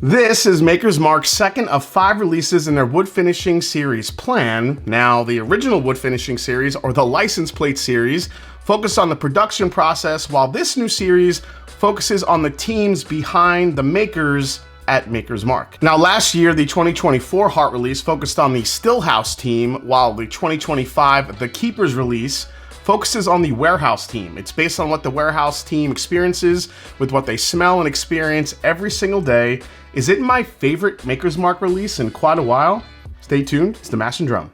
This is Maker's Mark's second of 5 releases in their wood finishing series plan. Now, the original wood finishing series, or the license plate series, focused on the production process, while this new series focuses on the teams behind the makers at Maker's Mark. Now, last year, the 2024 Heart release focused on the Stillhouse team, while the 2025 The Keepers release focuses on the warehouse team. It's based on what the warehouse team experiences with what they smell and experience every single day. Is it my favorite Maker's Mark release in quite a while? Stay tuned, it's the Mash and Drum.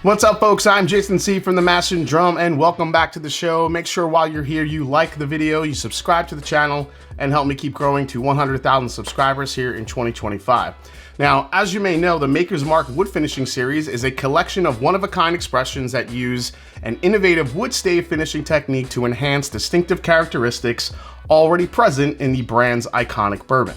What's up, folks? I'm Jason C from the Mash and Drum, and welcome back to the show. Make sure while you're here, you like the video, you subscribe to the channel, and help me keep growing to 100,000 subscribers here in 2025. Now, as you may know, the Maker's Mark Wood Finishing Series is a collection of one-of-a-kind expressions that use an innovative wood stave finishing technique to enhance distinctive characteristics already present in the brand's iconic bourbon.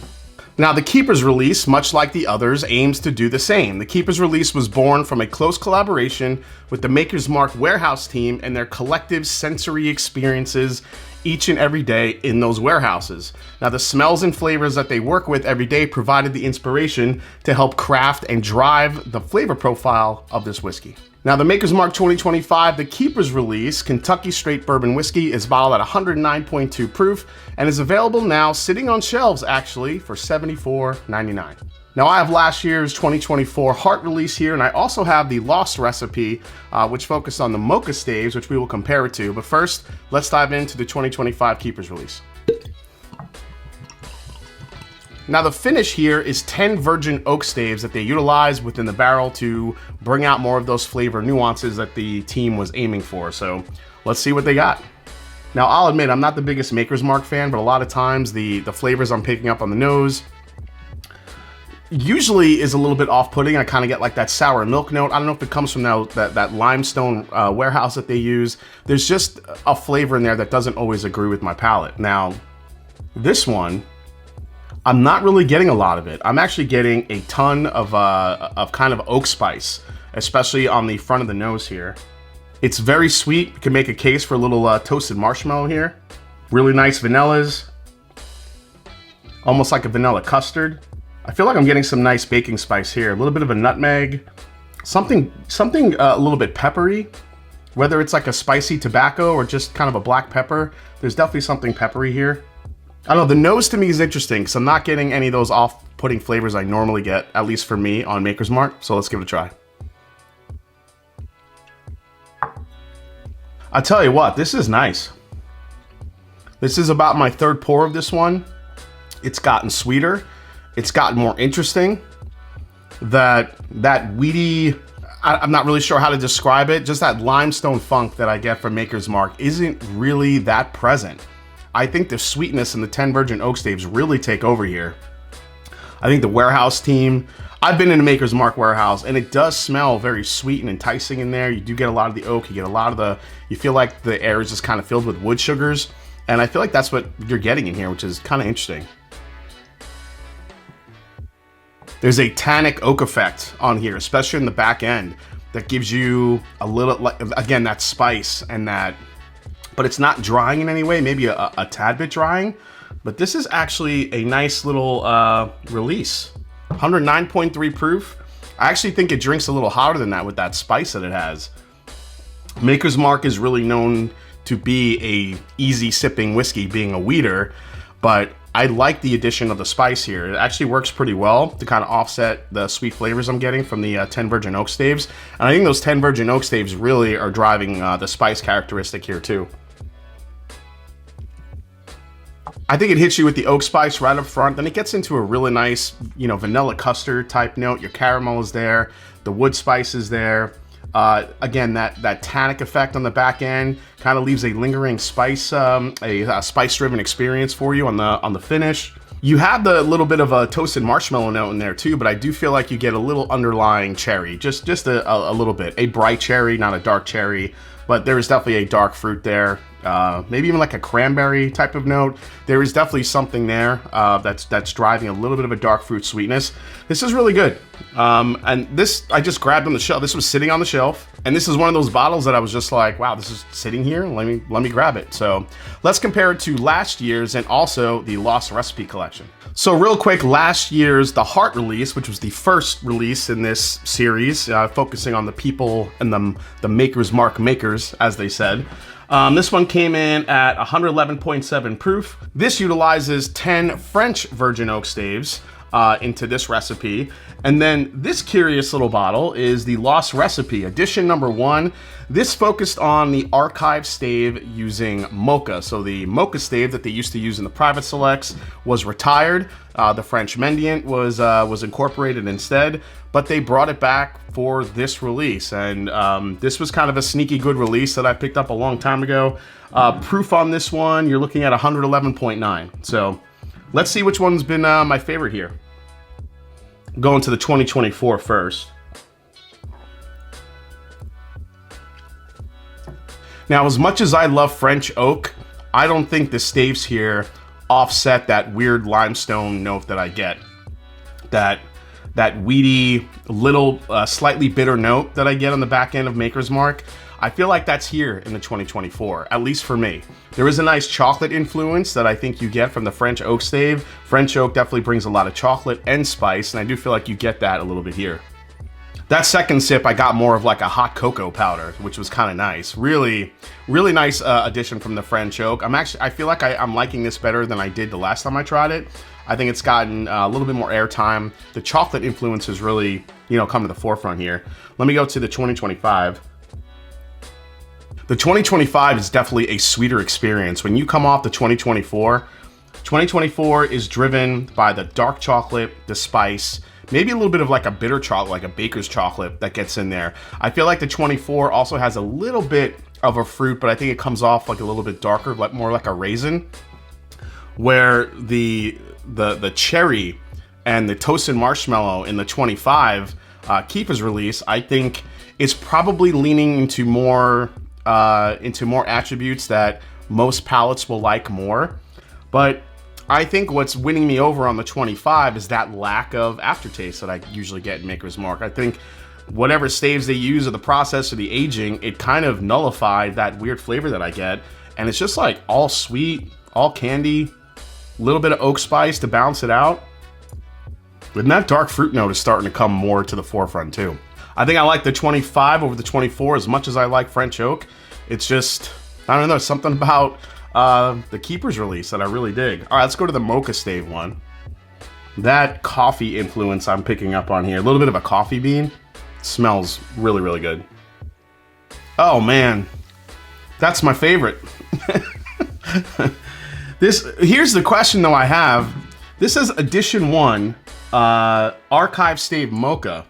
Now, the Keepers release, much like the others, aims to do the same. The Keepers release was born from a close collaboration with the Maker's Mark warehouse team and their collective sensory experiences each and every day in those warehouses. Now, the smells and flavors that they work with every day provided the inspiration to help craft and drive the flavor profile of this whiskey. Now, the Maker's Mark 2025, the Keepers release, Kentucky Straight Bourbon Whiskey, is bottled at 109.2 proof and is available now, sitting on shelves actually, for $74.99. Now, I have last year's 2024 Heart release here, and I also have the Lost recipe, which focused on the mocha staves, which we will compare it to. But first, let's dive into the 2025 Keepers release. Now, the finish here is 10 virgin oak staves that they utilize within the barrel to bring out more of those flavor nuances that the team was aiming for. So let's see what they got. Now, I'll admit, I'm not the biggest Maker's Mark fan, but a lot of times the flavors I'm picking up on the nose usually is a little bit off-putting. I kind of get like that sour milk note. I don't know if it comes from that limestone warehouse that they use. There's just a flavor in there that doesn't always agree with my palate. Now, this one, I'm not really getting a lot of it. I'm actually getting a ton of kind of oak spice, especially on the front of the nose here. It's very sweet. You can make a case for a little toasted marshmallow here. Really nice vanillas. Almost like a vanilla custard. I feel like I'm getting some nice baking spice here. A little bit of a nutmeg. Something a little bit peppery. Whether it's like a spicy tobacco or just kind of a black pepper, there's definitely something peppery here. I don't know, the nose to me is interesting because I'm not getting any of those off-putting flavors I normally get, at least for me, on Maker's Mark, so let's give it a try. I tell you what, this is nice. This is about my third pour of this one. It's gotten sweeter. It's gotten more interesting. That weedy, I'm not really sure how to describe it, just that limestone funk that I get from Maker's Mark isn't really that present. I think the sweetness and the 10 virgin oak staves really take over here. I think the warehouse team, I've been in a Maker's Mark warehouse, and it does smell very sweet and enticing in there. You do get a lot of the oak, you get a lot of you feel like the air is just kind of filled with wood sugars. And I feel like that's what you're getting in here, which is kind of interesting. There's a tannic oak effect on here, especially in the back end, that gives you a little, like, again, that spice and that, but it's not drying in any way, maybe a tad bit drying, but this is actually a nice little release. 109.3 proof. I actually think it drinks a little hotter than that with that spice that it has. Maker's Mark is really known to be a easy sipping whiskey, being a weeder, but I like the addition of the spice here. It actually works pretty well to kind of offset the sweet flavors I'm getting from the 10 virgin oak staves. And I think those 10 virgin oak staves really are driving the spice characteristic here too. I think it hits you with the oak spice right up front, then it gets into a really nice, vanilla custard type note. Your caramel is there, the wood spice is there. Again, that tannic effect on the back end kind of leaves a lingering spice, a spice-driven experience for you on the finish. You have the little bit of a toasted marshmallow note in there too, but I do feel like you get a little underlying cherry, just a little bit. A bright cherry, not a dark cherry, but there is definitely a dark fruit there. maybe even like a cranberry type of note. There is definitely something there that's driving a little bit of a dark fruit sweetness. This is really good. And this, I just grabbed on the shelf. This was sitting on the shelf. And this is one of those bottles that I was just like, wow, this is sitting here. Let me grab it. So let's compare it to last year's and also the Lost Recipe collection. So real quick, last year's The Heart release, which was the first release in this series, focusing on the people and the Maker's Mark makers, as they said. This one came in at 111.7 proof. This utilizes 10 French virgin oak staves into this recipe. And then this curious little bottle is the Lost Recipe, edition number 1. This focused on the archive stave using mocha. So the mocha stave that they used to use in the private selects was retired. The French Mendiant was incorporated instead, but they brought it back for this release. And this was kind of a sneaky good release that I picked up a long time ago. Proof on this one, you're looking at 111.9. So let's see which one's been my favorite here. Going to the 2024 first. Now, as much as I love French oak, I don't think the staves here offset that weird limestone note that I get. That weedy, little, slightly bitter note that I get on the back end of Maker's Mark. I feel like that's here in the 2024, at least for me. There is a nice chocolate influence that I think you get from the French oak stave. French oak definitely brings a lot of chocolate and spice, and I do feel like you get that a little bit here. That second sip, I got more of like a hot cocoa powder, which was kind of nice. Really, really nice addition from the French oak. I feel like I'm liking this better than I did the last time I tried it. I think it's gotten a little bit more airtime. The chocolate influence has really, come to the forefront here. Let me go to the 2025. The 2025 is definitely a sweeter experience. When you come off the 2024 is driven by the dark chocolate, the spice, maybe a little bit of like a bitter chocolate, like a baker's chocolate that gets in there. I feel like the 24 also has a little bit of a fruit, but I think it comes off like a little bit darker, like more like a raisin, where the cherry and the toasted marshmallow in the 25 Keeper's release, I think is probably leaning into more attributes that most palates will like more. But I think what's winning me over on the 25 is that lack of aftertaste that I usually get in Maker's Mark. I think whatever staves they use or the process or the aging, it kind of nullified that weird flavor that I get. And it's just like all sweet, all candy, a little bit of oak spice to balance it out. And that dark fruit note is starting to come more to the forefront too. I think I like the 25 over the 24 as much as I like French oak. It's just, I don't know, something about the Keeper's release that I really dig. All right, let's go to the mocha stave one. That coffee influence I'm picking up on here, a little bit of a coffee bean, smells really, really good. Oh man, that's my favorite. Here's the question though I have. This is edition 1, archive stave mocha.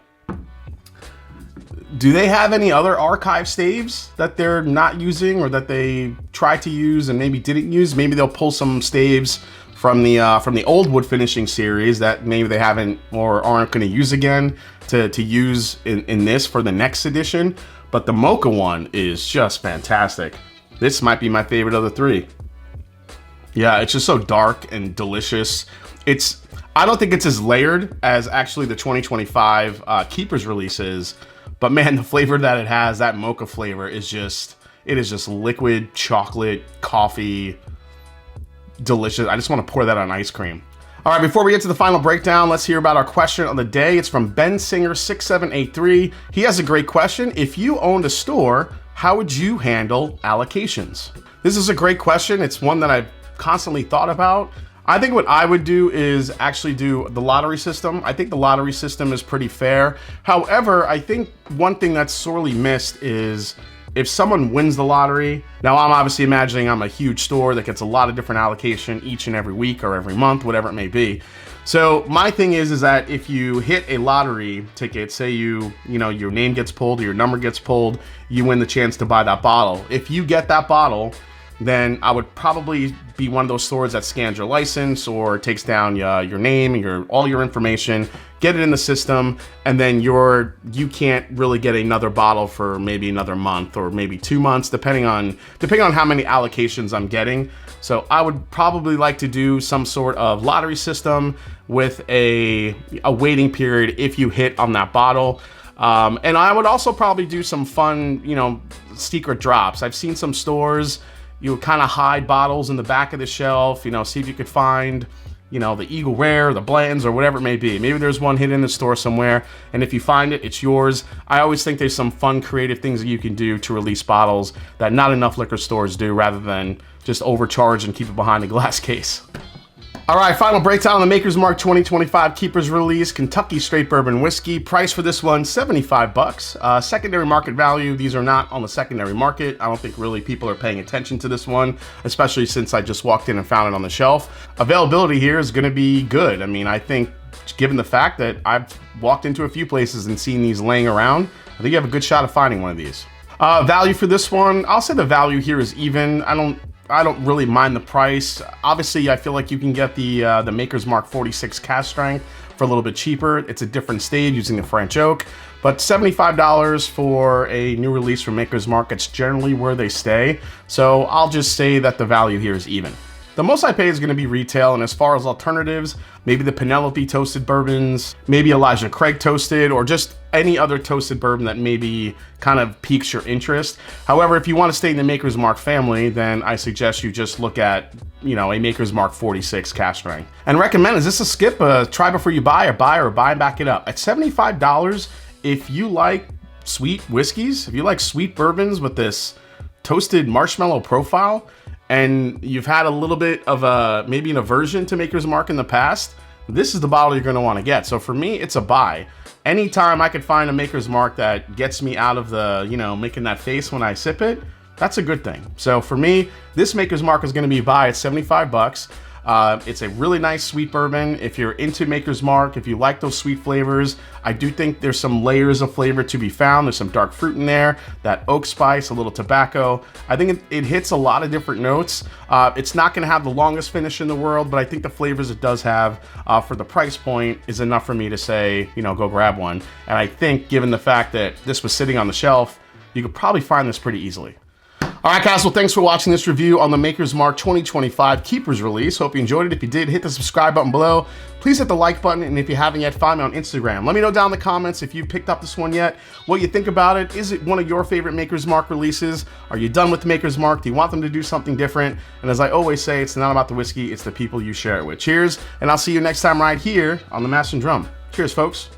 Do they have any other archive staves that they're not using or that they tried to use and maybe didn't use? Maybe they'll pull some staves from the old wood finishing series that maybe they haven't or aren't going to use again to use in this for the next edition. But the mocha one is just fantastic. This might be my favorite of the 3. Yeah, it's just so dark and delicious. I don't think it's as layered as actually the 2025 Keeper's release is. But man, the flavor that it has, that mocha flavor is just liquid chocolate, coffee, delicious. I just want to pour that on ice cream. All right, before we get to the final breakdown, let's hear about our question of the day. It's from Ben Singer 6783. He has a great question. If you owned a store, how would you handle allocations? This is a great question. It's one that I've constantly thought about. I think what I would do is actually do the lottery system. I think the lottery system is pretty fair. However, I think one thing that's sorely missed is if someone wins the lottery. Now, I'm obviously imagining I'm a huge store that gets a lot of different allocation each and every week or every month, whatever it may be. So my thing is that if you hit a lottery ticket, say your name gets pulled or your number gets pulled, you win the chance to buy that bottle. If you get that bottle, then I would probably be one of those stores that scans your license or takes down your name and all your information, get it in the system, and then you can't really get another bottle for maybe another month or maybe 2 months, depending on how many allocations I'm getting. So I would probably like to do some sort of lottery system with a waiting period if you hit on that bottle. And I would also probably do some fun, secret drops. I've seen some stores, you kind of hide bottles in the back of the shelf, see if you could find, the Eagle Rare, the Blanton's, or whatever it may be. Maybe there's one hidden in the store somewhere, and if you find it, it's yours. I always think there's some fun, creative things that you can do to release bottles that not enough liquor stores do, rather than just overcharge and keep it behind a glass case. All right, final breakdown on the Maker's Mark 2025 Keepers Release Kentucky Straight Bourbon Whiskey. Price for this one, $75. Secondary market value, these are not on the secondary market. I don't think really people are paying attention to this one, especially since I just walked in and found it on the shelf. Availability here is gonna be good. I mean, I think given the fact that I've walked into a few places and seen these laying around, I think you have a good shot of finding one of these. Value for this one, I'll say the value here is even. I don't really mind the price. Obviously, I feel like you can get the Maker's Mark 46 cask strength for a little bit cheaper. It's a different stage using the French oak, but $75 for a new release from Maker's Mark, it's generally where they stay. So I'll just say that the value here is even. The most I pay is gonna be retail, and as far as alternatives, maybe the Penelope toasted bourbons, maybe Elijah Craig toasted, or just any other toasted bourbon that maybe kind of piques your interest. However, if you want to stay in the Maker's Mark family, then I suggest you just look at, a Maker's Mark 46 cask strength. And recommend, is this a skip, try before you buy, or buy and back it up. At $75, if you like sweet whiskeys, if you like sweet bourbons with this toasted marshmallow profile, and you've had a little bit of maybe an aversion to Maker's Mark in the past, this is the bottle you're gonna wanna get. So for me, it's a buy. Anytime I could find a Maker's Mark that gets me out of the, making that face when I sip it, that's a good thing. So for me, this Maker's Mark is gonna be a buy at $75. It's a really nice sweet bourbon. If you're into Maker's Mark, if you like those sweet flavors, I do think there's some layers of flavor to be found. There's some dark fruit in there, that oak spice, a little tobacco. I think it hits a lot of different notes. It's not gonna have the longest finish in the world, but I think the flavors it does have for the price point is enough for me to say, go grab one. And I think given the fact that this was sitting on the shelf, you could probably find this pretty easily. All right, guys, well, thanks for watching this review on the Maker's Mark 2025 Keepers Release. Hope you enjoyed it. If you did, hit the subscribe button below. Please hit the like button, and if you haven't yet, find me on Instagram. Let me know down in the comments if you picked up this one yet, what you think about it. Is it one of your favorite Maker's Mark releases? Are you done with the Maker's Mark? Do you want them to do something different? And as I always say, it's not about the whiskey, it's the people you share it with. Cheers, and I'll see you next time right here on the Master and Drum. Cheers, folks.